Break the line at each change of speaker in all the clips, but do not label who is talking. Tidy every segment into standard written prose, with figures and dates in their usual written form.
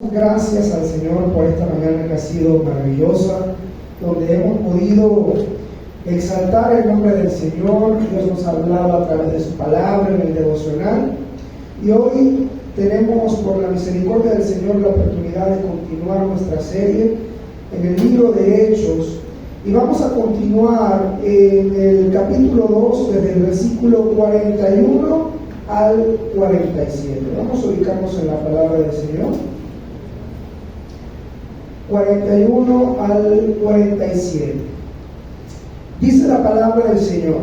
Gracias al Señor por esta mañana que ha sido maravillosa, donde hemos podido exaltar el nombre del Señor. Dios nos ha hablado a través de su palabra en el devocional, y hoy tenemos, por la misericordia del Señor, la oportunidad de continuar nuestra serie en el libro de Hechos, y vamos a continuar en el capítulo 2 desde el versículo 41 al 47. Vamos a ubicarnos en la palabra del Señor. 41 al 47. Dice la palabra del Señor: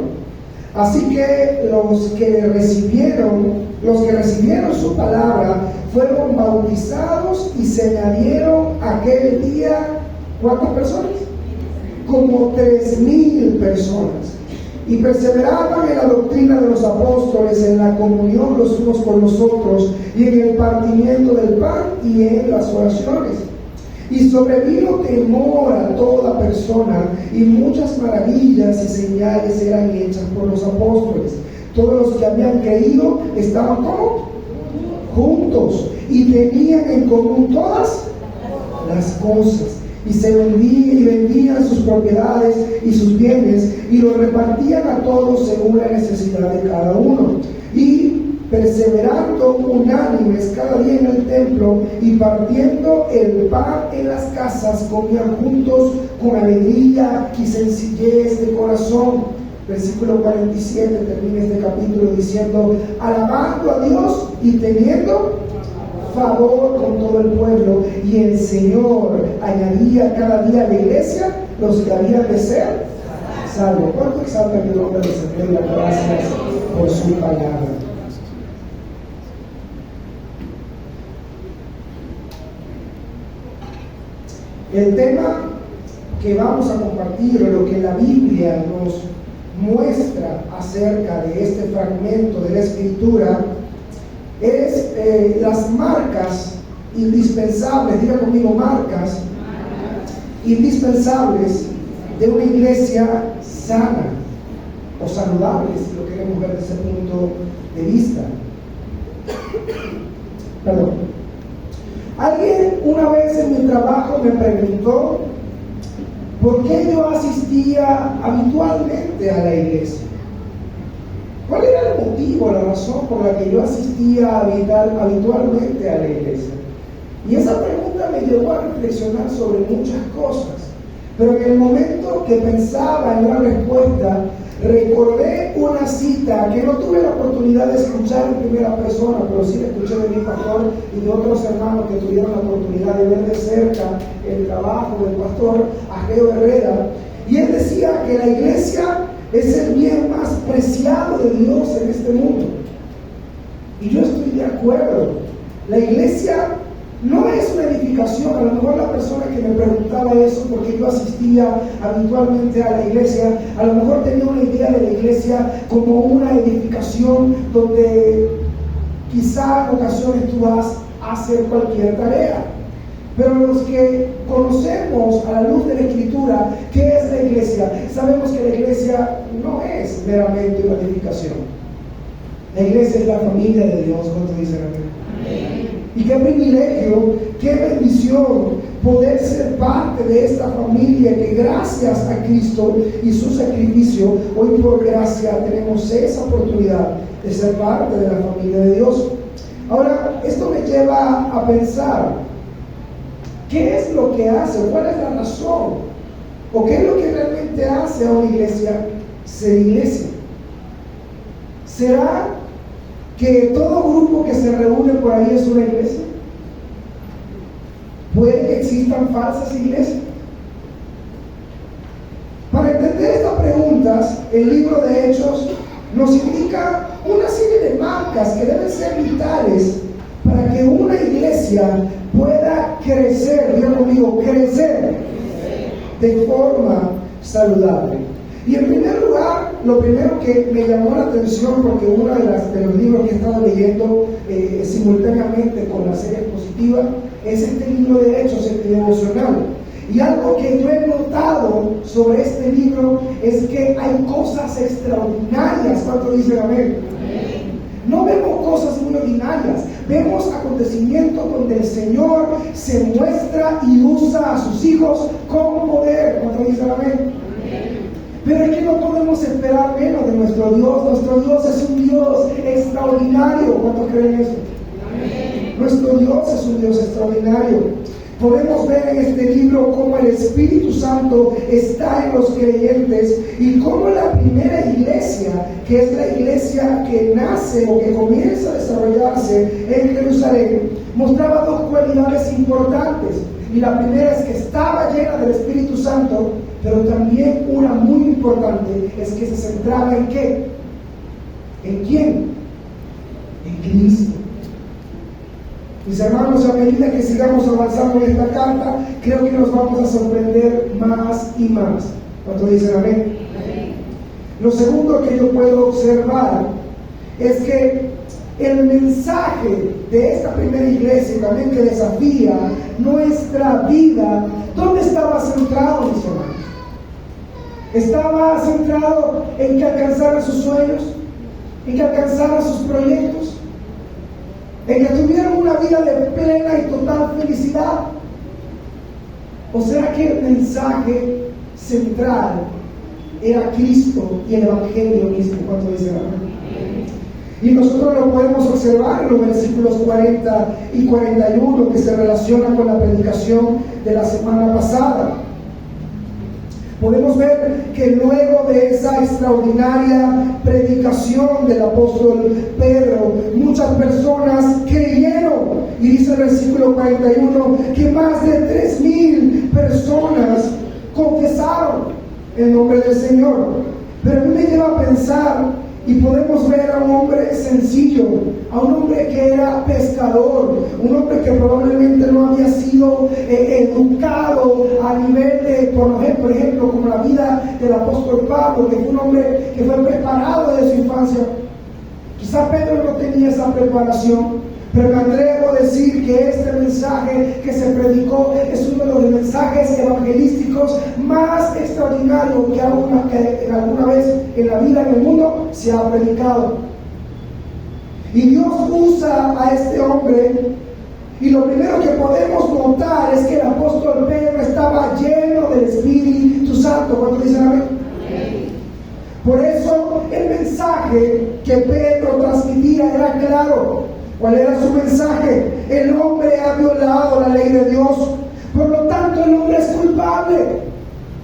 así que los que recibieron su palabra fueron bautizados, y se añadieron aquel día, ¿cuántas personas? Como 3,000 personas. Y perseveraban en la doctrina de los apóstoles, en la comunión los unos con los otros, y en el partimiento del pan y en las oraciones. Y sobrevino temor a toda persona, y muchas maravillas y señales eran hechas por los apóstoles. Todos los que habían creído estaban ¿cómo? Juntos, y tenían en común todas las cosas, y se vendían sus propiedades y sus bienes, y los repartían a todos según la necesidad de cada uno. Y perseverando unánimes cada día en el templo, y partiendo el pan en las casas, comían juntos con alegría y sencillez de corazón. Versículo 47 termina este capítulo diciendo: alabando a Dios y teniendo favor con todo el pueblo, y el Señor añadía cada día a la iglesia los que habían de ser salvos. ¿Cuánto exalta el nombre del Señor y las gracias por su palabra? El tema que vamos a compartir, o lo que la Biblia nos muestra acerca de este fragmento de la Escritura, es las marcas indispensables, diga conmigo, marcas indispensables de una iglesia sana o saludable, si lo queremos ver desde ese punto de vista. Perdón. Alguien una vez en mi trabajo me preguntó por qué yo asistía habitualmente a la iglesia. ¿Cuál era el motivo, la razón por la que yo asistía habitualmente a la iglesia? Y esa pregunta me llevó a reflexionar sobre muchas cosas. Pero en el momento que pensaba en una respuesta, recordé una cita que no tuve la oportunidad de escuchar en primera persona, pero sí la escuché de mi pastor y de otros hermanos que tuvieron la oportunidad de ver de cerca el trabajo del pastor Ageo Herrera. Y él decía que la iglesia es el bien más preciado de Dios en este mundo. Y yo estoy de acuerdo. La iglesia no es una edificación. A lo mejor la persona que me preguntaba eso, porque yo asistía habitualmente a la iglesia, a lo mejor tenía una idea de la iglesia como una edificación donde quizá en ocasiones tú vas a hacer cualquier tarea. Pero los que conocemos a la luz de la Escritura qué es la iglesia, sabemos que la iglesia no es meramente una edificación. La iglesia es la familia de Dios. ¿Cuántos dicen amén? Y qué privilegio, qué bendición poder ser parte de esta familia que gracias a Cristo y su sacrificio, hoy por gracia tenemos esa oportunidad de ser parte de la familia de Dios. Ahora, esto me lleva a pensar, ¿qué es lo que hace? ¿Cuál es la razón? ¿O qué es lo que realmente hace a una iglesia ser iglesia? ¿Será que todo grupo que se reúne por ahí es una iglesia? ¿Puede que existan falsas iglesias? Para entender estas preguntas, el libro de Hechos nos indica una serie de marcas que deben ser vitales para que una iglesia pueda crecer, diga conmigo, crecer de forma saludable. Y en primer lugar, lo primero que me llamó la atención, porque uno de los libros que he estado leyendo simultáneamente con la serie expositiva, es este libro de Hechos, este devocional. Y algo que yo he notado sobre este libro es que hay cosas extraordinarias. ¿Cuánto dicen amén? no vemos cosas muy ordinarias, vemos acontecimientos donde el Señor se muestra y usa a sus hijos con poder. ¿Cuántos dicen amén? Pero es que no podemos esperar menos de nuestro Dios. Nuestro Dios es un Dios extraordinario. ¿Cuántos creen eso? Nuestro Dios es un Dios extraordinario. Podemos ver en este libro cómo el Espíritu Santo está en los creyentes y cómo la primera iglesia, que es la iglesia que nace o que comienza a desarrollarse en Jerusalén, mostraba dos cualidades importantes. Y la primera es que estaba llena del Espíritu Santo, pero también una muy importante es que se centraba en ¿qué? ¿En quién? En Cristo. Mis hermanos, a medida que sigamos avanzando en esta carta, creo que nos vamos a sorprender más y más. ¿Cuánto dicen amén? Lo segundo que yo puedo observar es que el mensaje de esta primera iglesia, también que desafía nuestra vida, ¿dónde estaba centrado, mis hermanos? ¿Estaba centrado en que alcanzaran sus sueños? ¿En que alcanzaran sus proyectos? ¿En que tuvieran una vida de plena y total felicidad? ¿O será que el mensaje central era Cristo y el Evangelio mismo? ¿Cuánto dice amén? Y nosotros lo podemos observar en los versículos 40 y 41 que se relacionan con la predicación de la semana pasada. Podemos ver que luego de esa extraordinaria predicación del apóstol Pedro, muchas personas creyeron. Y dice el versículo 41 que más de 3,000 personas confesaron el nombre del Señor. Pero a mí me lleva a pensar, y podemos ver a un hombre sencillo, a un hombre que era pescador, un hombre que probablemente no había sido educado a nivel de, por ejemplo, como la vida del apóstol Pablo, que fue un hombre que fue preparado desde su infancia. Quizá Pedro no tenía esa preparación, pero me atrevo a decir que este mensaje que se predicó es uno de los mensajes evangelísticos más extraordinarios que alguna vez en la vida, en el mundo, se ha predicado. Y Dios usa a este hombre, y lo primero que podemos notar es que el apóstol Pedro estaba lleno del Espíritu Santo. ¿Cuánto dicen amén? Por eso el mensaje que Pedro transmitía era claro. ¿Cuál era su mensaje? El hombre ha violado la ley de Dios, por lo tanto el hombre es culpable.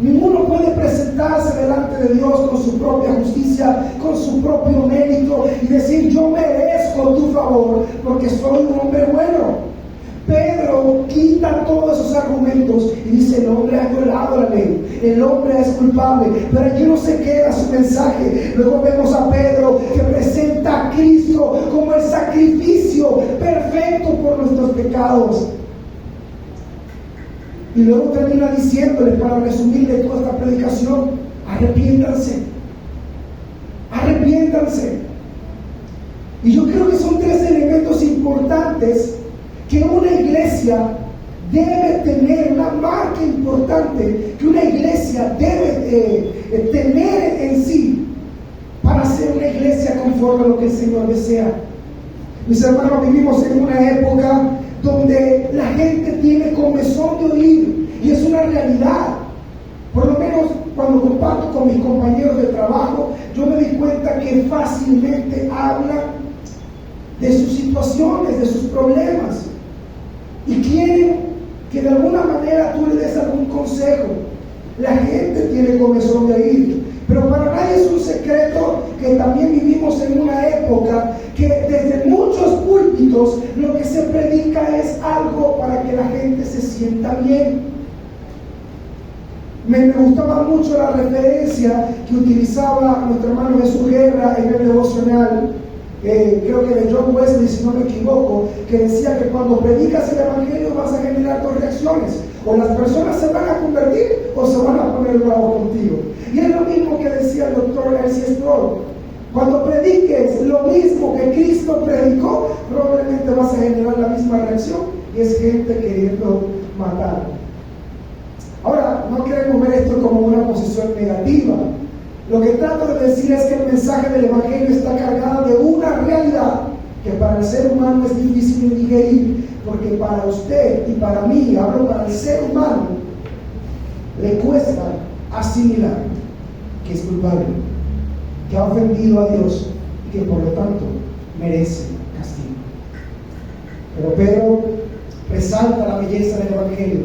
Ninguno puede presentarse delante de Dios con su propia justicia, con su propio mérito y decir yo merezco tu favor porque soy un hombre bueno. Pedro quita todos esos argumentos y dice el hombre ha violado la ley, el hombre es culpable, pero allí no se queda su mensaje. Luego vemos a Pedro que presenta a Cristo como el sacrificio perfecto por nuestros pecados. Y luego termina diciéndole, para resumirle toda esta predicación, arrepiéntanse, arrepiéntanse. Y yo creo que son tres elementos importantes que una iglesia debe tener, una marca importante que una iglesia debe tener en sí para ser una iglesia conforme a lo que el Señor desea. Mis hermanos, vivimos en una época donde la gente tiene comezón de oír, y es una realidad. Por lo menos cuando comparto con mis compañeros de trabajo, yo me di cuenta que fácilmente hablan de sus situaciones, de sus problemas, y quieren que de alguna manera tú le des algún consejo. La gente tiene comezón de oír, pero para nadie es un secreto que también vivimos en una época que desde muchos púlpitos lo que se predica es algo para que la gente se sienta bien. Me gustaba mucho la referencia que utilizaba nuestro hermano Jesús Guerra en el devocional, creo que de John Wesley, si no me equivoco, que decía que cuando predicas el Evangelio vas a generar dos reacciones: o las personas se van a convertir o se van a poner bravo contigo. Y es lo mismo que decía el doctor R.C. Sproul: cuando prediques lo mismo que Cristo predicó, probablemente vas a generar la misma reacción, y es gente queriendo matar. Ahora, no queremos ver esto como una posición negativa, Lo que trato de decir es que el mensaje del Evangelio está cargado de una realidad que para el ser humano es difícil de digerir, porque para usted y para mí, hablo para el ser humano, le cuesta asimilar que es culpable, que ha ofendido a Dios y que por lo tanto merece castigo. Pero Pedro resalta la belleza del Evangelio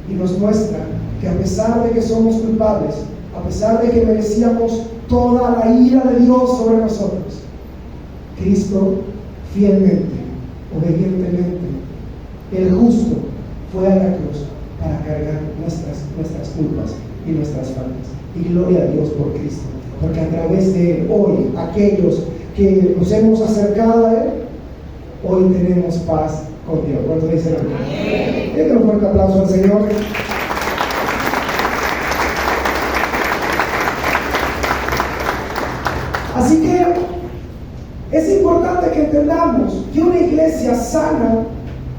y nos muestra que a pesar de que somos culpables, a pesar de que merecíamos toda la ira de Dios sobre nosotros, Cristo fielmente, obedientemente, el justo, fue a la cruz para cargar nuestras culpas y nuestras faltas. Y gloria a Dios por Cristo, porque a través de Él, hoy, aquellos que nos hemos acercado a Él, hoy tenemos paz con Dios. ¿Cuánto dicen amén? Denle un fuerte aplauso al Señor. Así que es importante que entendamos que una iglesia sana,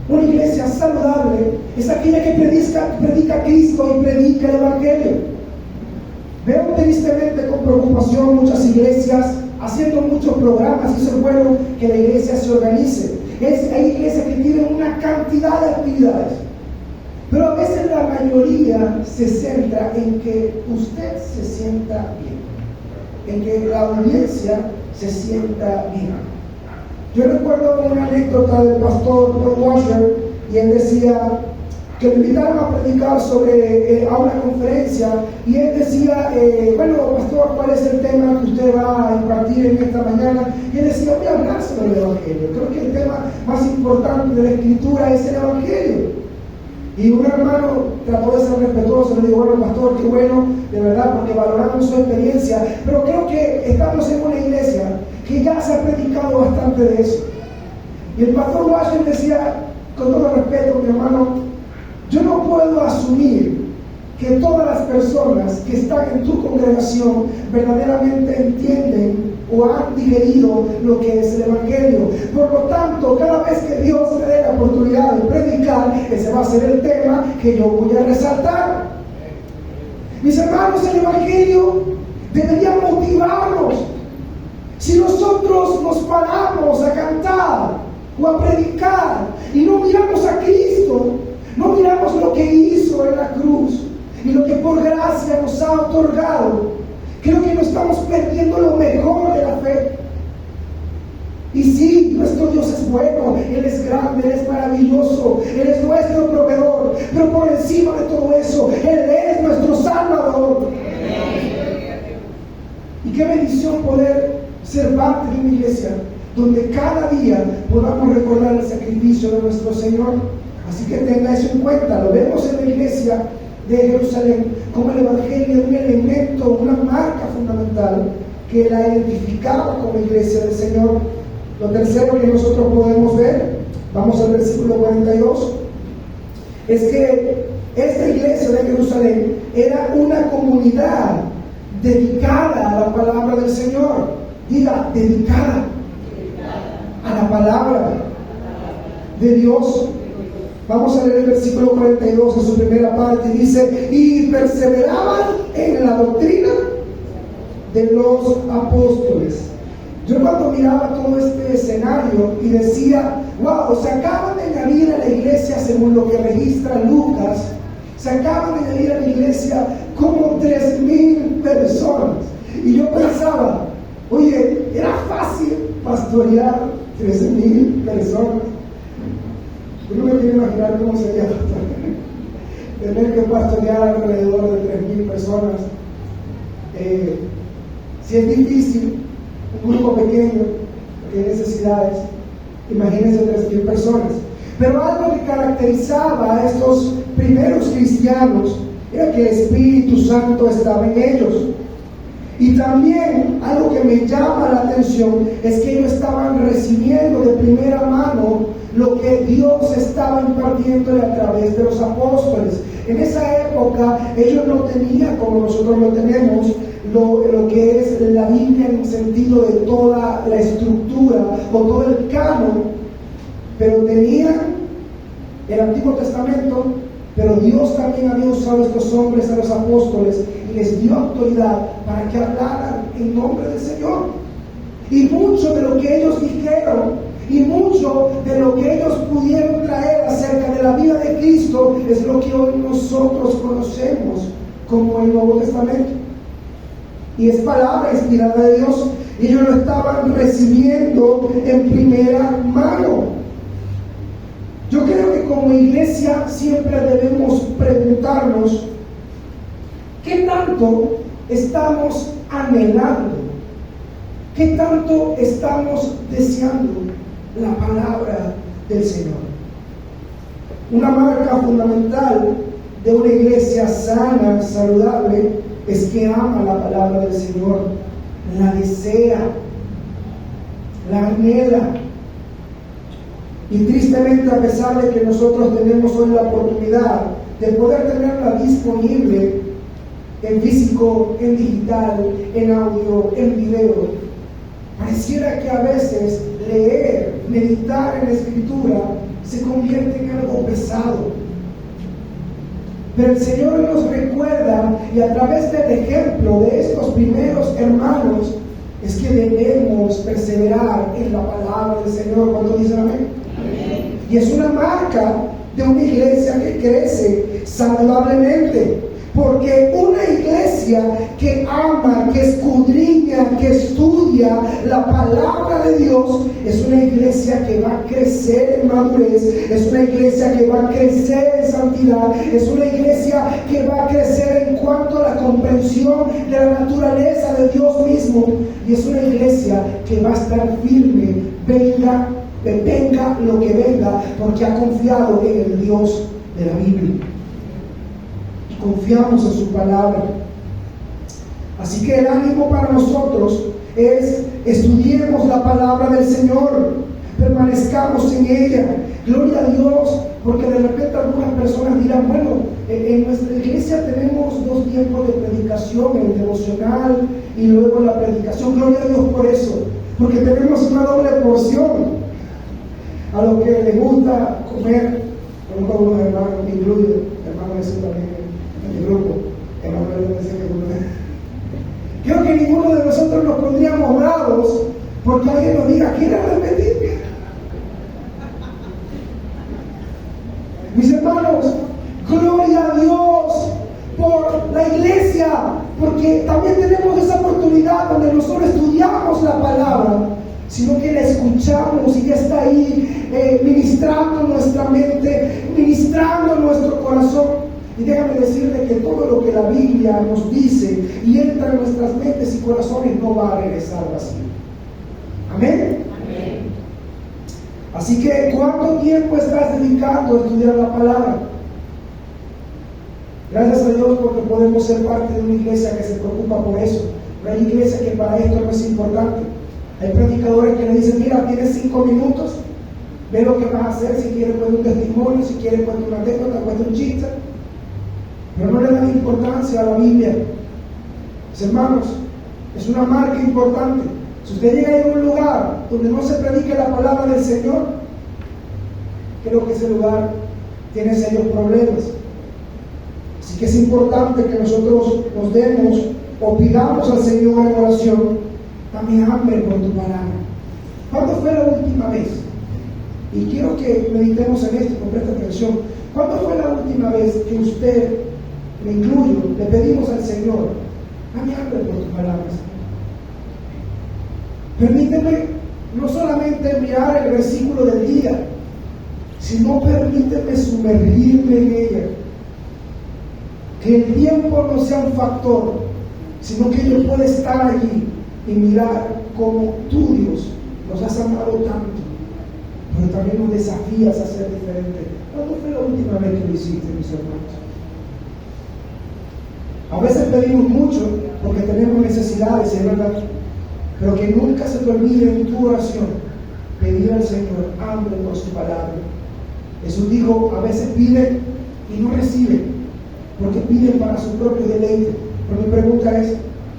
una iglesia saludable, es aquella que predica a Cristo y predica el Evangelio. Veo tristemente con preocupación muchas iglesias haciendo muchos programas, y eso es bueno que la iglesia se organice. Hay iglesias que tienen una cantidad de actividades, pero a veces la mayoría se centra en que usted se sienta bien, en que la audiencia se sienta bien. Yo recuerdo una anécdota del pastor Paul Washer, y él decía que lo invitaron a predicar a una conferencia, y él decía, bueno, pastor, ¿cuál es el tema que usted va a impartir en esta mañana? Y él decía, voy a hablar sobre el Evangelio. Creo que el tema más importante de la Escritura es el Evangelio. Y un hermano trató de ser respetuoso, le dijo, bueno, pastor, qué bueno, de verdad, porque valoramos su experiencia, pero creo que estamos en una iglesia que ya se ha predicado bastante de eso. Y el pastor Washington decía, con todo respeto, mi hermano, yo no puedo asumir que todas las personas que están en tu congregación verdaderamente entienden o han digerido lo que es el Evangelio. Por lo tanto, cada vez que Dios me dé la oportunidad de predicar, ese va a ser el tema que yo voy a resaltar. Mis hermanos, el Evangelio debería motivarnos. Si nosotros nos paramos a cantar o a predicar y no miramos a Cristo, no miramos lo que hizo en la cruz y lo que por gracia nos ha otorgado, creo que no estamos perdiendo lo mejor de la fe. Y sí, nuestro Dios es bueno, Él es grande, Él es maravilloso, Él es nuestro proveedor, pero por encima de todo eso, Él es nuestro Salvador. Y qué bendición poder ser parte de una iglesia donde cada día podamos recordar el sacrificio de nuestro Señor. Así que tenga eso en cuenta. Lo vemos en la iglesia de Jerusalén como el Evangelio es un elemento, una marca fundamental que la identificaba como iglesia del Señor. Lo tercero que nosotros podemos ver, vamos al versículo 42, es que esta iglesia de Jerusalén era una comunidad dedicada a la palabra del Señor. Diga, dedicada a la palabra de Dios. Vamos a leer el versículo 42 en su primera parte. Dice, y perseveraban en la doctrina de los apóstoles. Yo cuando miraba todo este escenario y decía, wow, se acaban de añadir a la iglesia, según lo que registra Lucas, se acaban de añadir a la iglesia como 3,000 personas. Y yo pensaba, oye, era fácil pastorear 13,000 personas. Yo no me quiero imaginar cómo sería tener que pastorear alrededor de 3,000 personas. Si es difícil, un grupo pequeño, que hay necesidades, imagínense 3,000 personas. Pero algo que caracterizaba a estos primeros cristianos era que el Espíritu Santo estaba en ellos. Y también algo que me llama la atención es que ellos estaban recibiendo de primera mano lo que Dios estaba impartiéndole a través de los apóstoles. En esa época ellos no tenían, como nosotros lo tenemos, lo que es la Biblia en el sentido de toda la estructura o todo el canon, pero tenían el Antiguo Testamento Pero Dios también había usado a estos hombres, a los apóstoles, y les dio autoridad para que hablaran en nombre del Señor. Y mucho de lo que ellos dijeron, y mucho de lo que ellos pudieron traer acerca de la vida de Cristo, es lo que hoy nosotros conocemos como el Nuevo Testamento. Y es palabra inspirada de Dios. Y ellos lo estaban recibiendo en primera mano. Yo creo que como iglesia siempre debemos preguntarnos ¿qué tanto estamos anhelando? ¿Qué tanto estamos deseando la palabra del Señor? Una marca fundamental de una iglesia sana, saludable, es que ama la palabra del Señor, la desea, la anhela. Y tristemente, a pesar de que nosotros tenemos hoy la oportunidad de poder tenerla disponible en físico, en digital, en audio, en video, pareciera que a veces leer, meditar en la Escritura se convierte en algo pesado. Pero el Señor nos recuerda, y a través del ejemplo de estos primeros hermanos, es que debemos perseverar en la palabra del Señor. ¿Cuándo dicen amén? Amén. Y es una marca de una iglesia que crece saludablemente. Porque una iglesia que ama, que escudriña, que estudia la palabra de Dios, es una iglesia que va a crecer en madurez, es una iglesia que va a crecer en santidad, es una iglesia que va a crecer en cuanto a la comprensión de la naturaleza de Dios mismo, y es una iglesia que va a estar firme, venga lo que venga, porque ha confiado en el Dios de la Biblia. Confiamos en su palabra. Así que el ánimo para nosotros es: estudiemos la palabra del Señor, permanezcamos en ella. Gloria a Dios, porque de repente algunas personas dirán: bueno, en nuestra iglesia tenemos 2 tiempos de predicación, el devocional y luego la predicación. Gloria a Dios por eso, porque tenemos una doble porción. A los que les gusta comer, conozco algunos hermanos, incluido hermanos de su también en el grupo, creo que ninguno de nosotros nos pondríamos bravos porque alguien nos diga: ¿quiere repetir? Mis hermanos, gloria a Dios por la iglesia, porque también tenemos esa oportunidad donde no solo estudiamos la palabra, sino que la escuchamos y ya está ahí ministrando nuestra mente, ministrando nuestro corazón. Y déjame decirle que todo lo que la Biblia nos dice y entra en nuestras mentes y corazones no va a regresar vacío. Amén. Amén. Así que, ¿cuánto tiempo estás dedicando a estudiar la palabra? Gracias a Dios porque podemos ser parte de una iglesia que se preocupa por eso. No hay iglesia que para esto no es importante. Hay predicadores que le dicen: mira, tienes 5 minutos, ve lo que vas a hacer. Si quieres cuenta un testimonio, si quieres cuenta una anécdota, cuenta un chiste. Pero no le dan importancia a la Biblia. Mis hermanos, es una marca importante. Si usted llega a un lugar donde no se predique la palabra del Señor, creo que ese lugar tiene serios problemas. Así que es importante que nosotros nos demos o pidamos al Señor en oración: dame hambre por tu palabra. ¿Cuándo fue la última vez? Y quiero que meditemos en esto con presta atención. ¿Cuándo fue la última vez que usted, me incluyo, le pedimos al Señor: dame hambre por tu palabra? Permíteme no solamente mirar el versículo del día, sino permíteme sumergirme en ella. Que el tiempo no sea un factor, sino que yo pueda estar allí y mirar cómo tú, Dios, nos has amado tanto, pero también nos desafías a ser diferentes. ¿Cuándo fue la última vez que lo hiciste, mis hermanos? A veces pedimos mucho porque tenemos necesidades, es verdad, pero que nunca se te olvide en tu oración pedir al Señor hambre por su palabra. Jesús dijo: a veces piden y no reciben, porque piden para su propio deleite. Pero mi pregunta es: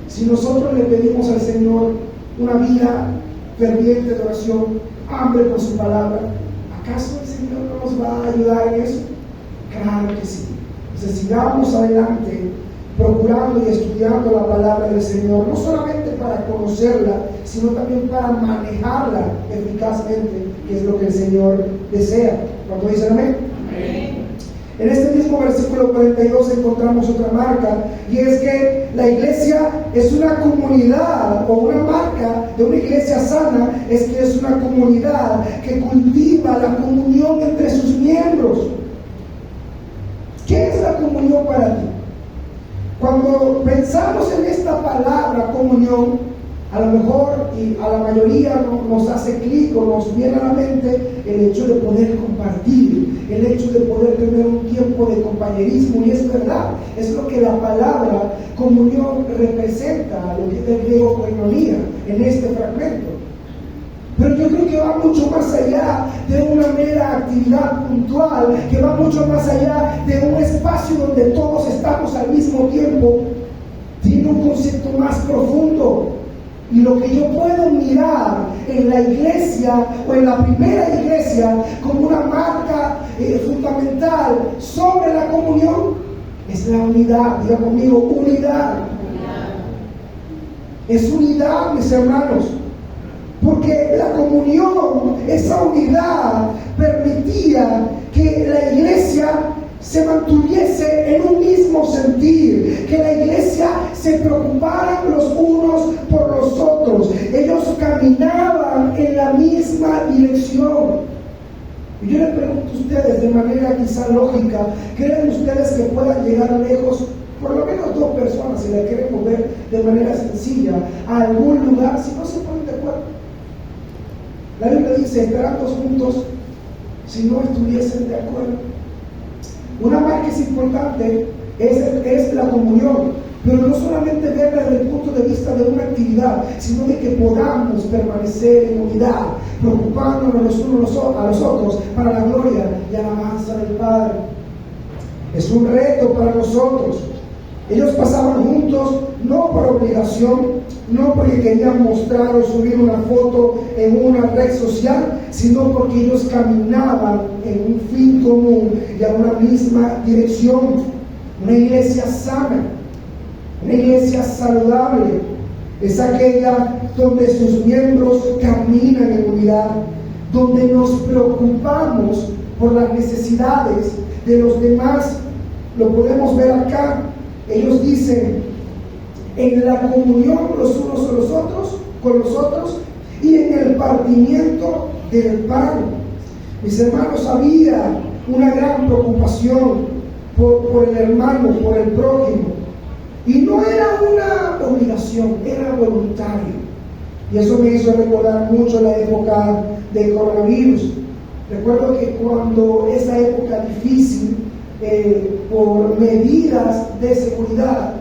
si nosotros le pedimos al Señor una vida ferviente de oración, hambre por su palabra, ¿acaso el Señor no nos va a ayudar en eso? Claro que sí. Entonces sigamos adelante procurando y estudiando la palabra del Señor, no solamente para conocerla, sino también para manejarla eficazmente, que es lo que el Señor desea. ¿Cuánto dicen amén? Amén. En este mismo versículo 42 encontramos otra marca, y es que la iglesia es una comunidad, o una marca de una iglesia sana es que es una comunidad que cultiva la comunión entre sus miembros. ¿Qué es la comunión para ti? Cuando pensamos en esta palabra comunión, a lo mejor y a la mayoría nos hace clic o nos viene a la mente el hecho de poder compartir, el hecho de poder tener un tiempo de compañerismo, y es verdad, es lo que la palabra comunión representa, lo que es el griego koinonia en este fragmento. Pero yo creo que va mucho más allá de una mera actividad puntual, que va mucho más allá de un espacio donde todos estamos al mismo tiempo. Tiene un concepto más profundo. Y lo que yo puedo mirar en la iglesia o en la primera iglesia como una marca fundamental sobre la comunión es la unidad. Diga conmigo, unidad. Es unidad, mis hermanos. Porque la comunión, esa unidad, permitía que la iglesia se mantuviese en un mismo sentir, que la iglesia se preocupara los unos por los otros. Ellos caminaban en la misma dirección. Y yo les pregunto a ustedes de manera quizá lógica, ¿creen ustedes que puedan llegar lejos? Por lo menos dos personas, si la queremos ver de manera sencilla, a algún lugar si no se ponen de acuerdo. La Biblia dice, estarán dos juntos si no estuviesen de acuerdo. Una marca es importante, es la comunión, pero no solamente verla desde el punto de vista de una actividad, sino de que podamos permanecer en unidad, preocupándonos los unos a los otros para la gloria y alabanza del Padre. Es un reto para nosotros. Ellos pasaban juntos no por obligación, no porque querían mostrar o subir una foto en una red social, sino porque ellos caminaban en un fin común y a una misma dirección. Una iglesia sana, una iglesia saludable, es aquella donde sus miembros caminan en unidad, donde nos preocupamos por las necesidades de los demás. Lo podemos ver acá. Ellos dicen, en la comunión los unos con los otros y en el partimiento del pan. Mis hermanos, había una gran preocupación por el hermano, por el prójimo, y no era una obligación, era voluntario. Y eso me hizo recordar mucho la época del coronavirus. Recuerdo que cuando esa época difícil, por medidas de seguridad,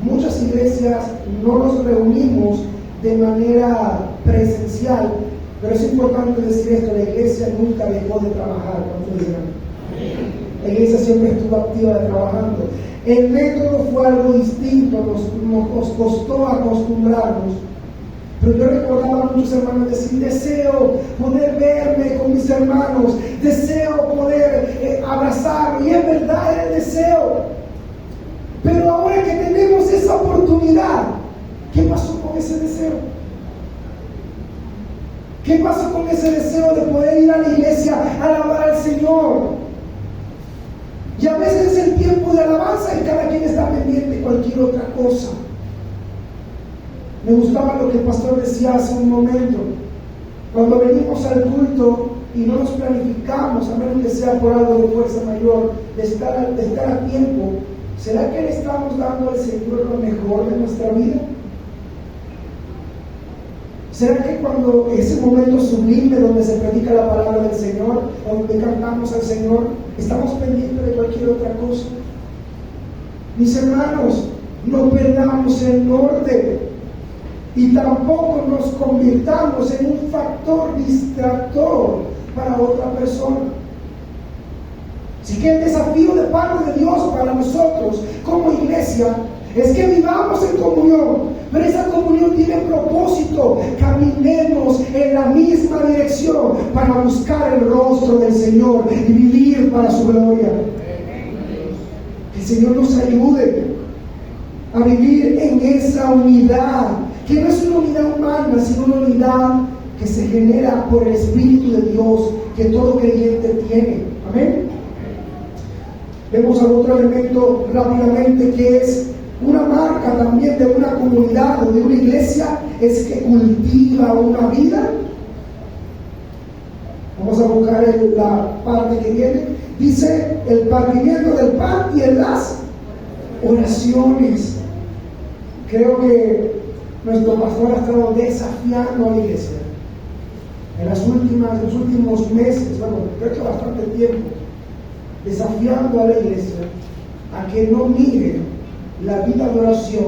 muchas iglesias no nos reunimos de manera presencial, pero es importante decir esto: la iglesia nunca dejó de trabajar. La iglesia siempre estuvo activa trabajando. El método fue algo distinto, nos costó acostumbrarnos. Pero yo recordaba a muchos hermanos decir, deseo poder verme con mis hermanos, deseo poder abrazarme, y es verdad, era el deseo. Pero ahora que tenemos esa oportunidad, ¿qué pasó con ese deseo? ¿Qué pasó con ese deseo de poder ir a la iglesia a alabar al Señor? Y a veces es el tiempo de alabanza y cada quien está pendiente de cualquier otra cosa. Me gustaba lo que el pastor decía hace un momento. Cuando venimos al culto y no nos planificamos, a menos que sea por algo de fuerza mayor, de estar a tiempo, ¿será que le estamos dando al Señor lo mejor de nuestra vida? ¿Será que cuando ese momento sublime donde se predica la palabra del Señor, donde cantamos al Señor, estamos pendientes de cualquier otra cosa? Mis hermanos, no perdamos el norte. Y tampoco nos convirtamos en un factor distractor para otra persona. Así que el desafío de parte de Dios para nosotros como iglesia es que vivamos en comunión, pero esa comunión tiene propósito. Caminemos en la misma dirección para buscar el rostro del Señor y vivir para su gloria. Que el Señor nos ayude a vivir en esa unidad, que no es una unidad humana, sino una unidad que se genera por el Espíritu de Dios, que todo creyente tiene. Amén. Vemos al otro elemento rápidamente, que es una marca también de una comunidad o de una iglesia, es que cultiva una vida. Vamos a buscar la parte que viene. Dice el partimiento del pan y en las oraciones. Creo que nuestro pastor ha estado desafiando a la iglesia en los últimos meses, bueno, creo que bastante tiempo, desafiando a la iglesia a que no mire la vida de oración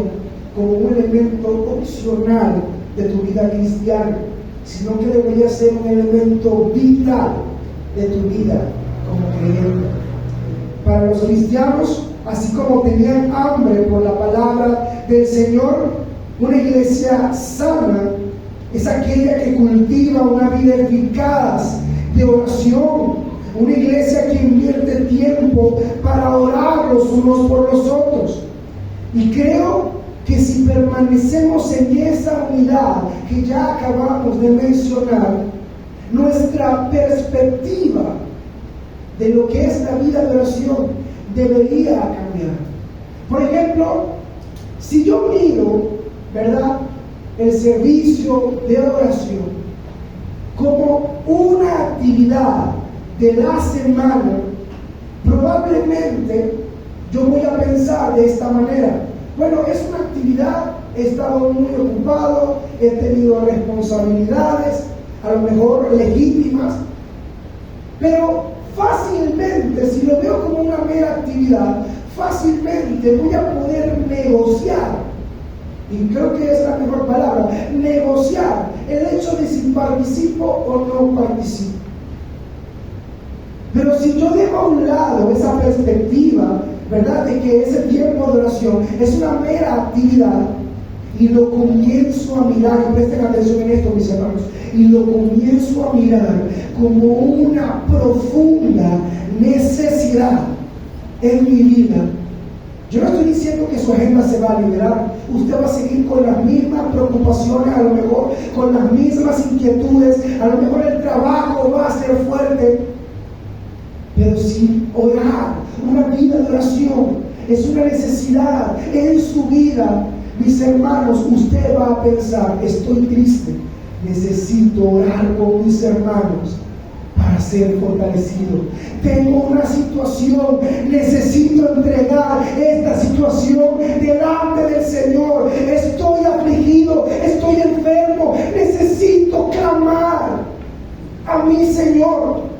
como un elemento opcional de tu vida cristiana, sino que debería ser un elemento vital de tu vida como creyente. Para los cristianos, así como tenían hambre por la palabra del Señor, una iglesia sana es aquella que cultiva una vida eficaz de oración, una iglesia que invierte tiempo para orar los unos por los otros. Y creo que si permanecemos en esa unidad que ya acabamos de mencionar, nuestra perspectiva de lo que es la vida de oración debería cambiar. Por ejemplo, si yo miro, ¿verdad?, el servicio de oración como una actividad de la semana, probablemente yo voy a pensar de esta manera: bueno, es una actividad, he estado muy ocupado, he tenido responsabilidades, a lo mejor legítimas, pero fácilmente, si lo veo como una mera actividad, fácilmente voy a poder negociar, y creo que es la mejor palabra, negociar el hecho de si participo o no participo. Pero si yo dejo a un lado esa perspectiva, ¿verdad?, de que ese tiempo de oración es una mera actividad, y lo comienzo a mirar, y presten atención en esto, mis hermanos, y lo comienzo a mirar como una profunda necesidad en mi vida, yo no estoy diciendo que su agenda se va a liberar. Usted va a seguir con las mismas preocupaciones, a lo mejor con las mismas inquietudes, a lo mejor el trabajo va a ser fuerte, pero si orar, una vida de oración, es una necesidad en su vida, mis hermanos, usted va a pensar: estoy triste, necesito orar con mis hermanos para ser fortalecido. Tengo una situación, necesito entregar esta situación delante del Señor. Estoy afligido, estoy enfermo, necesito clamar a mi Señor.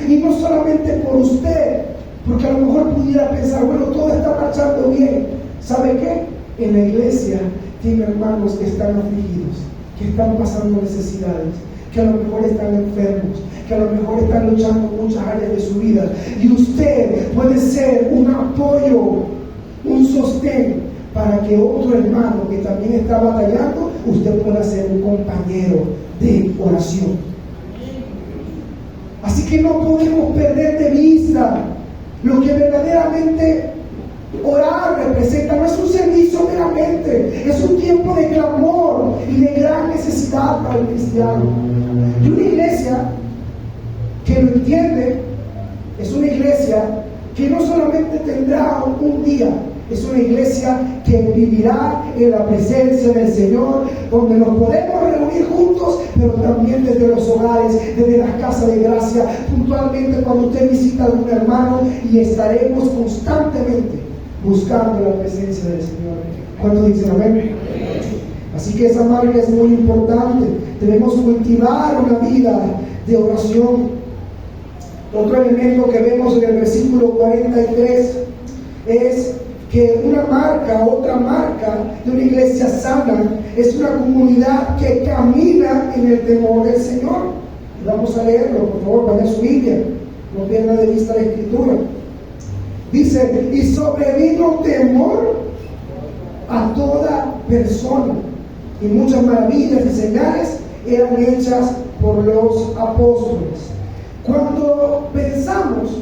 Y no solamente por usted, porque a lo mejor pudiera pensar: bueno, todo está marchando bien. ¿Sabe qué? En la iglesia tiene hermanos que están afligidos, que están pasando necesidades, que a lo mejor están enfermos, que a lo mejor están luchando en muchas áreas de su vida, y usted puede ser un apoyo, un sostén, para que otro hermano que también está batallando, usted pueda ser un compañero de oración. Así que no podemos perder de vista lo que verdaderamente orar representa. No es un servicio meramente, es un tiempo de clamor y de gran necesidad para el cristiano. Y una iglesia que lo entiende es una iglesia que no solamente tendrá un día, es una iglesia que vivirá en la presencia del Señor, donde nos podemos reunir juntos, pero también desde los hogares, desde las casas de gracia, puntualmente cuando usted visita a algún hermano, y estaremos constantemente buscando la presencia del Señor. ¿Cuántos dicen amén? Así que esa marca es muy importante. Debemos cultivar una vida de oración. Otro elemento que vemos en el versículo 43 es que otra marca de una iglesia sana es una comunidad que camina en el temor del Señor. Y vamos a leerlo, por favor, vaya a su Biblia, no pierda de vista la escritura. Dice: y sobrevino temor a toda persona, y muchas maravillas y señales eran hechas por los apóstoles. Cuando pensamos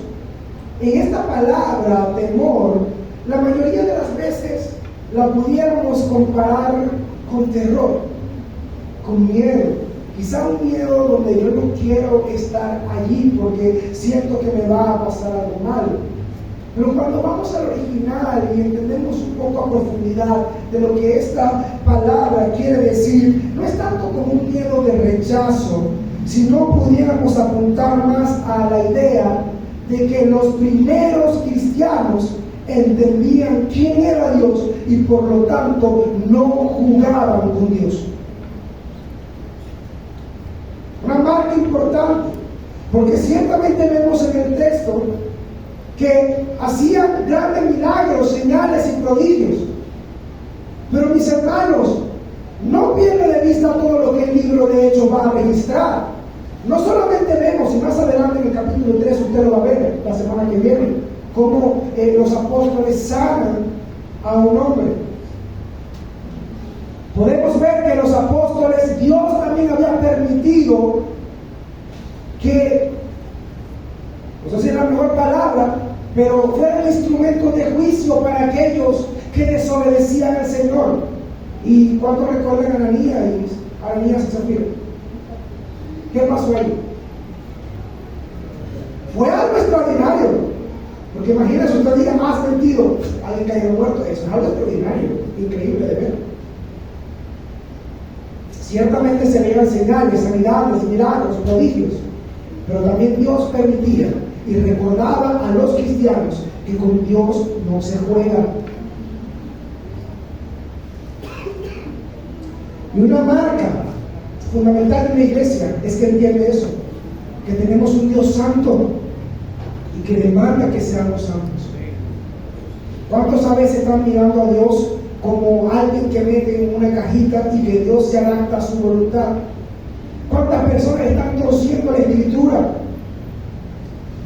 en esta palabra temor, la mayoría de las veces la pudiéramos comparar con terror, con miedo. Quizá un miedo donde yo no quiero estar allí porque siento que me va a pasar algo malo. Pero cuando vamos al original y entendemos un poco a profundidad de lo que esta palabra quiere decir, no es tanto como un miedo de rechazo, sino pudiéramos apuntar más a la idea de que los primeros cristianos entendían quién era Dios y por lo tanto no jugaban con Dios. Una marca importante, porque ciertamente vemos en el texto que hacían grandes milagros, señales y prodigios. Pero mis hermanos, no pierdan de vista todo lo que el libro de Hechos va a registrar. No solamente vemos, y más adelante en el capítulo 3 usted lo va a ver la semana que viene, cómo los apóstoles sanan a un hombre. Podemos ver que los apóstoles, Dios también había permitido que, no sé si es la mejor palabra, pero fueron instrumentos de juicio para aquellos que desobedecían al Señor. ¿Y cuánto recuerdan a Ananías y Zafira? ¿Qué pasó ahí? Fue algo extraordinario. Porque imagínense, usted diga, has mentido, alguien cayó muerto. Eso es algo extraordinario, increíble de ver. Ciertamente se veían señales, sanidades, milagros, prodigios, pero también Dios permitía y recordaba a los cristianos que con Dios no se juega. Y una marca fundamental de una iglesia es que entiende eso, que tenemos un Dios santo y que demanda que seamos santos. ¿Cuántos a veces están mirando a Dios como alguien que mete en una cajita y que Dios se adapta a su voluntad? ¿Cuántas personas están torciendo la Escritura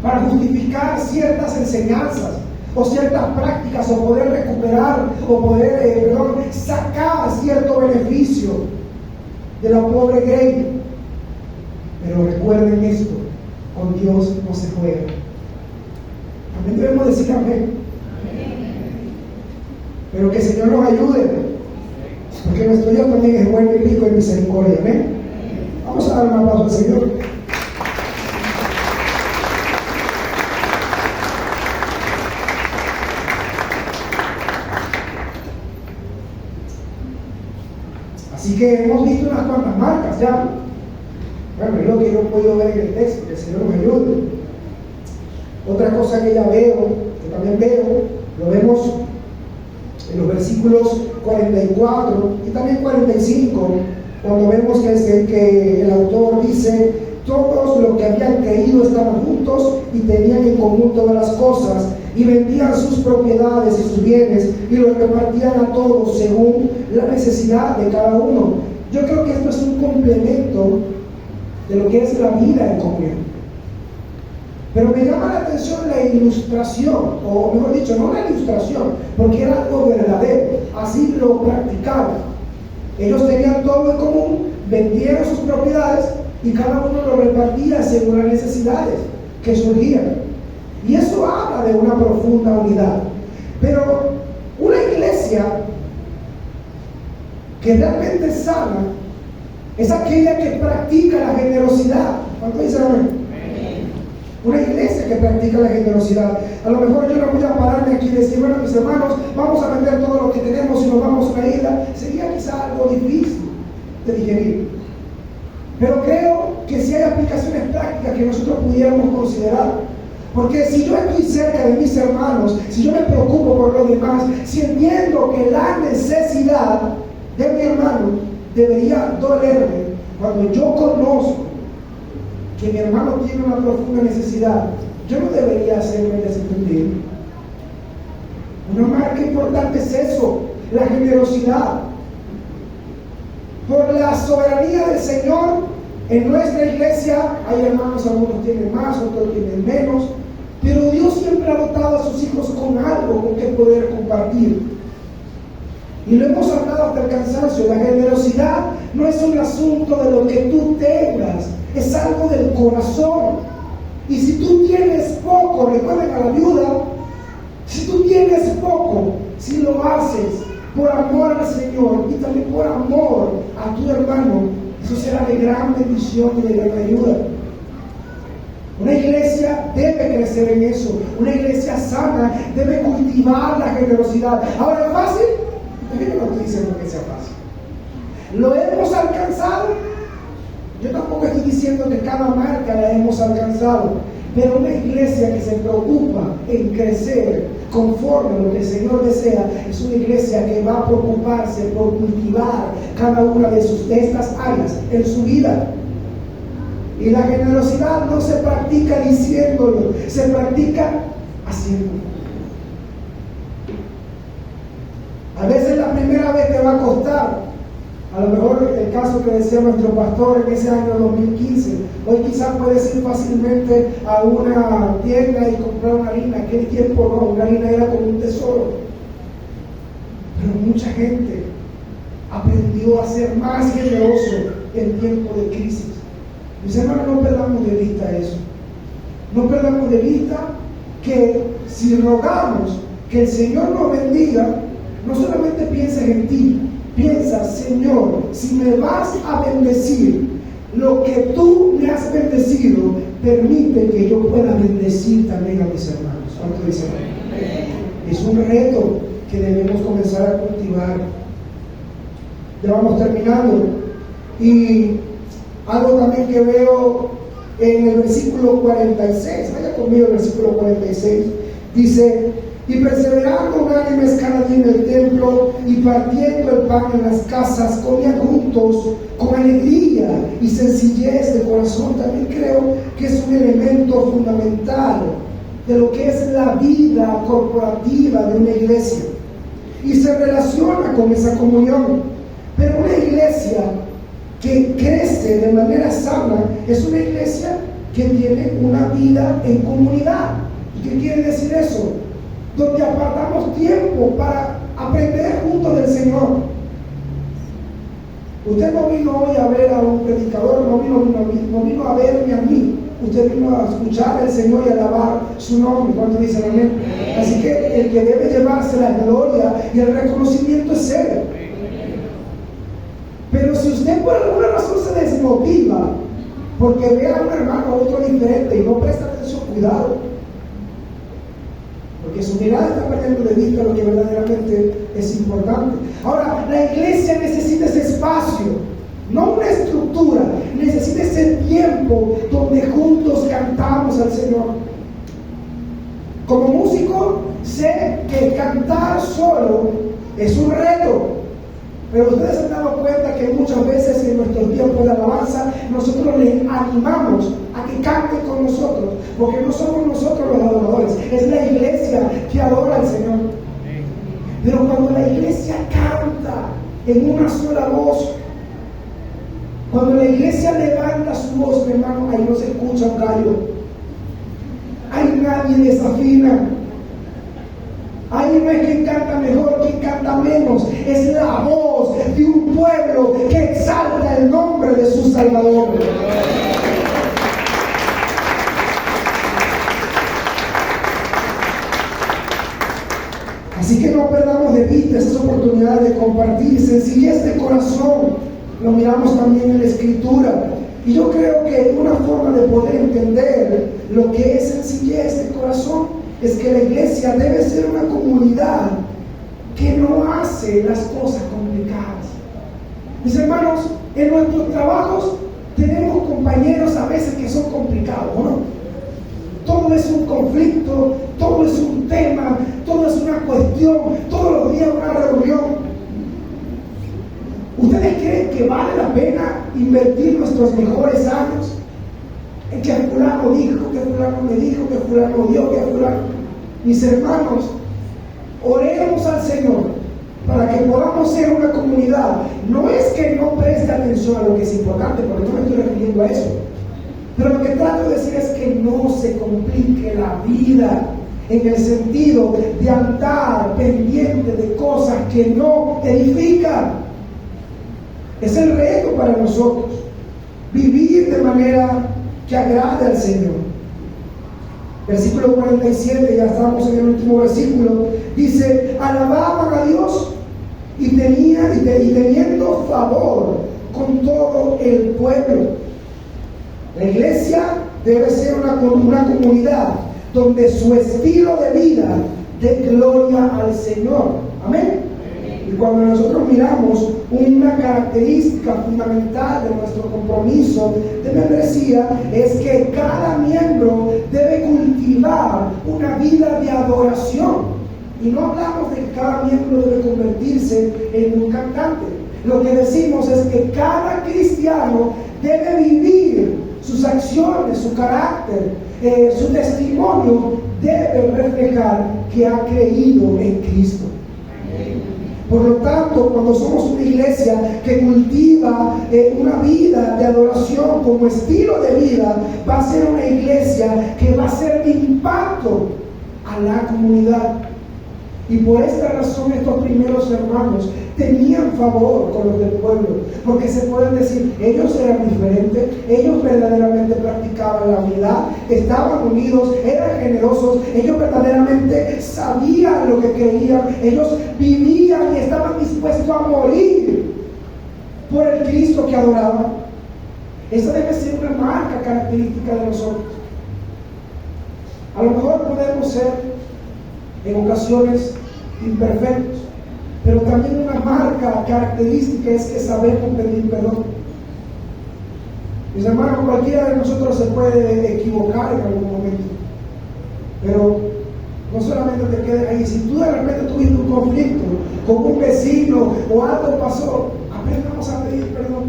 para justificar ciertas enseñanzas o ciertas prácticas o poder recuperar o poder sacar cierto beneficio de la pobre grey? Pero recuerden esto, con Dios no se juega. También debemos decir amén. Pero que el Señor nos ayude, porque nuestro Dios también es bueno y rico en misericordia. Amén. Vamos a dar un aplauso al Señor. Así que hemos visto unas cuantas marcas ya. Bueno, es lo que yo he podido ver en el texto, que el Señor nos ayude. Otra cosa que ya veo, que también veo, lo vemos en los versículos 44 y también 45, cuando vemos que el autor dice: todos los que habían creído estaban juntos y tenían en común todas las cosas, y vendían sus propiedades y sus bienes y los repartían a todos según la necesidad de cada uno. Yo creo que esto es un complemento de lo que es la vida en comunión. Pero me llama la atención la ilustración, o mejor dicho, no la ilustración, porque era algo verdadero, así lo practicaban. Ellos tenían todo en común, vendieron sus propiedades y cada uno lo repartía según las necesidades que surgían. Y eso habla de una profunda unidad. Pero una iglesia que realmente es sana es aquella que practica la generosidad. ¿Cuánto dicen amén? Una iglesia que practica la generosidad. A lo mejor yo no voy a pararme aquí y decir: bueno, mis hermanos, vamos a vender todo lo que tenemos y nos vamos a una isla. Sería quizá algo difícil de digerir. Pero creo que sí hay aplicaciones prácticas que nosotros pudiéramos considerar. Porque si yo estoy cerca de mis hermanos, si yo me preocupo por los demás, si entiendo que la necesidad de mi hermano debería dolerme, cuando yo conozco que mi hermano tiene una profunda necesidad, yo no debería hacerme desentendido. Una marca importante es eso, la generosidad. Por la soberanía del Señor, en nuestra iglesia hay hermanos, algunos tienen más, otros tienen menos, pero Dios siempre ha dotado a sus hijos con algo con que poder compartir. Y lo hemos hablado hasta el cansancio. La generosidad no es un asunto de lo que tú tengas, es algo del corazón. Y si tú tienes poco, recuerden a la viuda, si tú tienes tienes poco si lo haces por amor al Señor y también por amor a tu hermano. Eso será de gran bendición y de gran ayuda. Una iglesia debe crecer en eso. Una iglesia sana debe cultivar la generosidad. Ahora, ¿es fácil? Yo no estoy diciendo que sea fácil. ¿Lo hemos alcanzado? Yo tampoco estoy diciendo que cada marca la hemos alcanzado. Pero una iglesia que se preocupa en crecer conforme a lo que el Señor desea, es una iglesia que va a preocuparse por cultivar cada una de estas áreas en su vida. Y la generosidad no se practica diciéndolo, se practica haciéndolo. A veces la primera vez te va a costar. A lo mejor el caso que decía nuestro pastor en ese año 2015, hoy quizás puedes ir fácilmente a una tienda y comprar una harina. Aquel tiempo no, una harina era como un tesoro. Pero mucha gente aprendió a ser más generoso en tiempo de crisis. Mis hermanos, no perdamos de vista eso. No perdamos de vista que si rogamos que el Señor nos bendiga, no solamente pienses en ti, piensa, Señor, si me vas a bendecir, lo que tú me has bendecido, permite que yo pueda bendecir también a mis hermanos. ¿Cuánto dicen? Es un reto que debemos comenzar a cultivar. Ya vamos terminando. Y algo también que veo en el versículo 46, vaya conmigo el versículo 46, dice: y perseverando unánimes cada día en el templo y partiendo el pan en las casas, comían juntos con alegría y sencillez de corazón. También creo que es un elemento fundamental de lo que es la vida corporativa de una iglesia y se relaciona con esa comunión. Pero una iglesia que crece de manera sana es una iglesia que tiene una vida en comunidad. ¿Y qué quiere decir eso? Donde apartamos tiempo para aprender juntos del Señor. Usted no vino hoy a ver a un predicador, no vino a verme a mí. Usted vino a escuchar al Señor y a alabar su nombre. ¿Cuánto dicen amén? Así que el que debe llevarse la gloria y el reconocimiento es Él. Pero si usted por alguna razón se desmotiva porque ve a un hermano o otro diferente y no presta atención, cuidado, porque su mirada está perdiendo de vista lo que verdaderamente es importante. Ahora, la iglesia necesita ese espacio, no una estructura, necesita ese tiempo donde juntos cantamos al Señor. Como músico, sé que cantar solo es un reto. Pero ustedes se han dado cuenta que muchas veces en nuestros tiempos de alabanza nosotros les animamos a que canten con nosotros, porque no somos nosotros los adoradores, es la iglesia que adora al Señor. Pero cuando la iglesia canta en una sola voz, cuando la iglesia levanta su voz, mi hermano, ahí no se escucha un gallo, ahí nadie desafina. Ahí no es quien canta mejor, quien canta menos. Es la voz de un pueblo que exalta el nombre de su Salvador. Así que no perdamos de vista esas oportunidades de compartir sencillez de corazón. Lo miramos también en la Escritura. Y yo creo que una forma de poder entender lo que es sencillez de corazón es que la iglesia debe ser una comunidad que no hace las cosas complicadas. Mis hermanos, en nuestros trabajos tenemos compañeros a veces que son complicados, ¿no? Todo es un conflicto, todo es un tema, todo es una cuestión, todos los días una reunión. ¿Ustedes creen que vale la pena invertir nuestros mejores años en que fulano dijo, que fulano me dijo, que fulano dio, que fulano? Mis hermanos, oremos al Señor para que podamos ser una comunidad. No es que no preste atención a lo que es importante, porque no me estoy refiriendo a eso, pero lo que trato de decir es que no se complique la vida en el sentido de andar pendiente de cosas que no edifican. Es el reto para nosotros, vivir de manera que agrade al Señor. Versículo 47, ya estamos en el último versículo, dice: alababan a Dios y teniendo favor con todo el pueblo. La iglesia debe ser una comunidad donde su estilo de vida dé gloria al Señor. Amén. Y cuando nosotros miramos una característica fundamental de nuestro compromiso de membresía, es que cada miembro debe cultivar una vida de adoración. Y no hablamos de que cada miembro debe convertirse en un cantante. Lo que decimos es que cada cristiano debe vivir sus acciones, su carácter, su testimonio debe reflejar que ha creído en Cristo. Por lo tanto, cuando somos una iglesia que cultiva una vida de adoración como estilo de vida, va a ser una iglesia que va a hacer impacto a la comunidad. Y por esta razón estos primeros hermanos tenían favor con los del pueblo, porque se pueden decir, ellos eran diferentes, ellos verdaderamente practicaban la unidad, estaban unidos, eran generosos, ellos verdaderamente sabían lo que creían, ellos vivían y estaban dispuestos a morir por el Cristo que adoraban. Esa debe ser una marca característica de nosotros. A lo mejor podemos ser en ocasiones imperfectos, pero también una marca característica es que sabemos pedir perdón. Mis hermanos, cualquiera de nosotros se puede equivocar en algún momento, pero no solamente te quedes ahí. Si tú de repente tuviste un conflicto con un vecino o algo pasó, aprendamos a pedir perdón,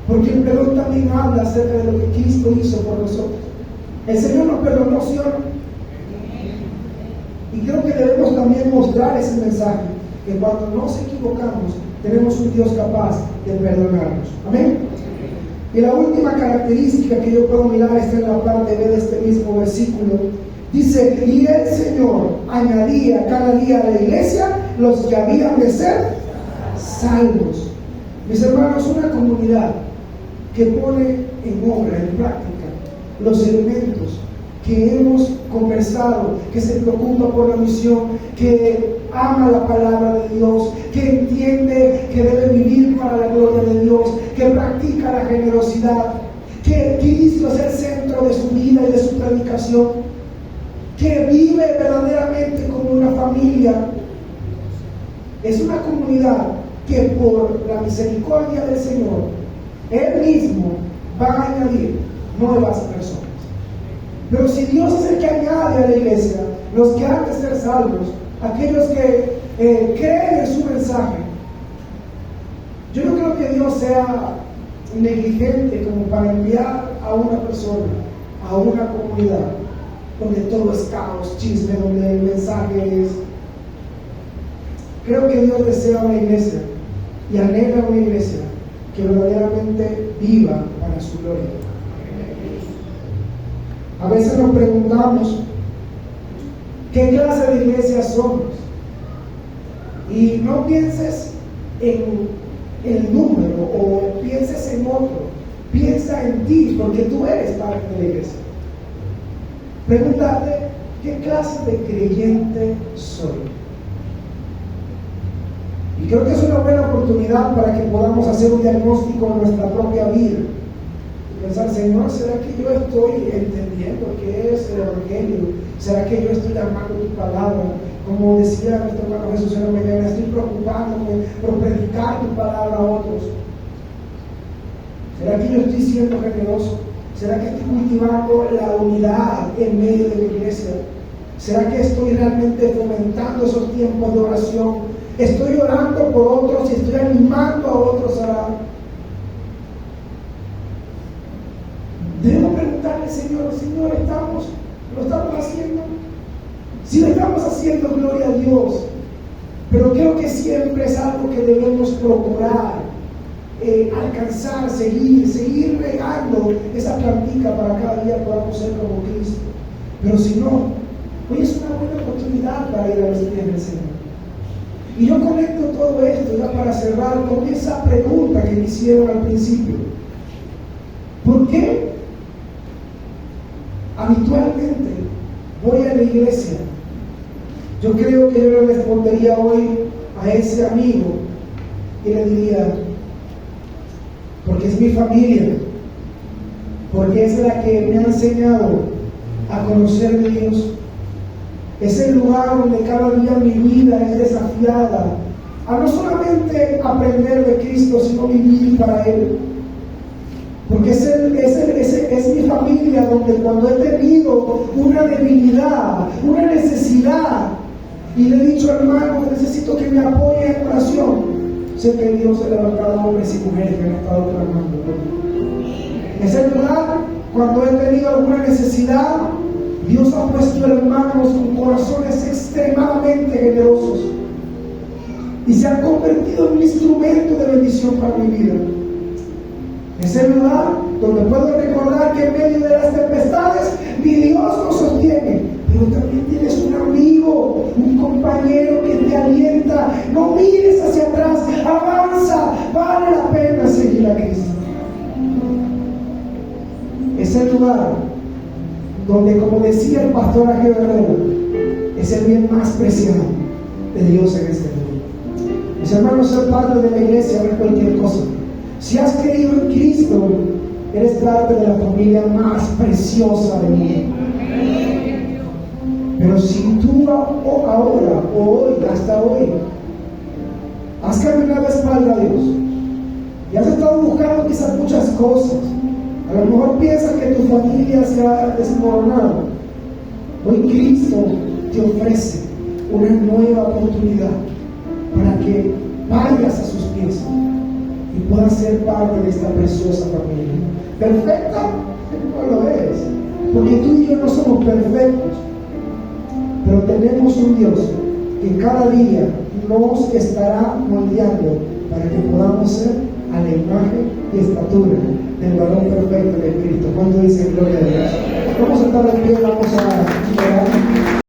porque el perdón también habla acerca de lo que Cristo hizo por nosotros. El Señor nos perdonó, ¿sí o no? Y creo que debemos también mostrar ese mensaje, que cuando nos equivocamos, tenemos un Dios capaz de perdonarnos. Amén. Y la última característica que yo puedo mirar está en la parte B de este mismo versículo. Dice: y el Señor añadía cada día a la iglesia los que habían de ser salvos. Mis hermanos, una comunidad que pone en obra, en práctica, los elementos que hemos conversado, que se preocupa por la misión, que ama la palabra de Dios, que entiende que debe vivir para la gloria de Dios, que practica la generosidad, que Cristo es el centro de su vida y de su predicación, que vive verdaderamente como una familia. Es una comunidad que por la misericordia del Señor, Él mismo va a añadir nuevas personas. Pero si Dios es el que añade a la iglesia los que han de ser salvos, aquellos que creen en su mensaje, yo no creo que Dios sea negligente como para enviar a una persona, a una comunidad donde todo es caos, chisme, donde el mensaje es... Creo que Dios desea una iglesia y anhela una iglesia que verdaderamente viva para su gloria. A veces nos preguntamos qué clase de iglesia somos, y no pienses en el número o pienses en otro, piensa en ti, porque tú eres parte de la iglesia. Pregúntate, ¿qué clase de creyente soy? Y creo que es una buena oportunidad para que podamos hacer un diagnóstico de nuestra propia vida. Pensar, Señor, ¿será que yo estoy entendiendo qué es el Evangelio? ¿Será que yo estoy amando tu palabra? Como decía nuestro hermano Jesús en la mañana, estoy preocupándome por predicar tu palabra a otros. ¿Será que yo estoy siendo generoso? ¿Será que estoy cultivando la unidad en medio de la iglesia? ¿Será que estoy realmente fomentando esos tiempos de oración? ¿Estoy orando por otros y estoy animando a otros a orar? Debemos preguntarle, Señor, ¿lo estamos haciendo? Si lo estamos haciendo, gloria a Dios. Pero creo que siempre es algo que debemos procurar, alcanzar, seguir regando esa plantita para cada día podamos ser como Cristo. Pero si no, hoy es una buena oportunidad para ir a los pies del Señor. Y yo conecto todo esto ya para cerrar con esa pregunta que me hicieron al principio. ¿Por qué habitualmente voy a la iglesia. Yo creo que yo le respondería hoy a ese amigo y le diría, porque es mi familia, porque es la que me ha enseñado a conocer de Dios. Es el lugar donde cada día mi vida es desafiada a no solamente aprender de Cristo, sino vivir para Él. Porque es mi familia donde cuando he tenido una debilidad, una necesidad, y le he dicho, hermano, necesito que me apoye en oración, sé que Dios ha levantado hombres y mujeres que han estado clamando por mí. Es el lugar cuando he tenido alguna necesidad, Dios ha puesto hermanos con corazones extremadamente generosos y se han convertido en un instrumento de bendición para mi vida. Es el lugar donde puedo recordar que en medio de las tempestades mi Dios nos sostiene, pero también tienes un amigo, un compañero que te alienta. No mires hacia atrás, avanza, vale la pena seguir a Cristo. Es el lugar donde, como decía el pastor Ángel Herrera, es el bien más preciado de Dios en este mundo. Mis hermanos, ser parte de la iglesia no es cualquier cosa. Si has creído en Cristo, eres parte de la familia más preciosa del mundo. Pero si tú ahora, o hoy, hasta hoy, has caminado a espalda a Dios y has estado buscando quizás muchas cosas, a lo mejor piensas que tu familia se ha desmoronado, hoy Cristo te ofrece una nueva oportunidad para que vayas a sus pies y puedas ser parte de esta preciosa familia. ¿Perfecta? No lo es, porque tú y yo no somos perfectos, pero tenemos un Dios que cada día nos estará moldeando para que podamos ser a la imagen y estatura del varón perfecto de Cristo. ¿Cuánto dice gloria a Dios? Vamos a estar de pie, vamos a orar.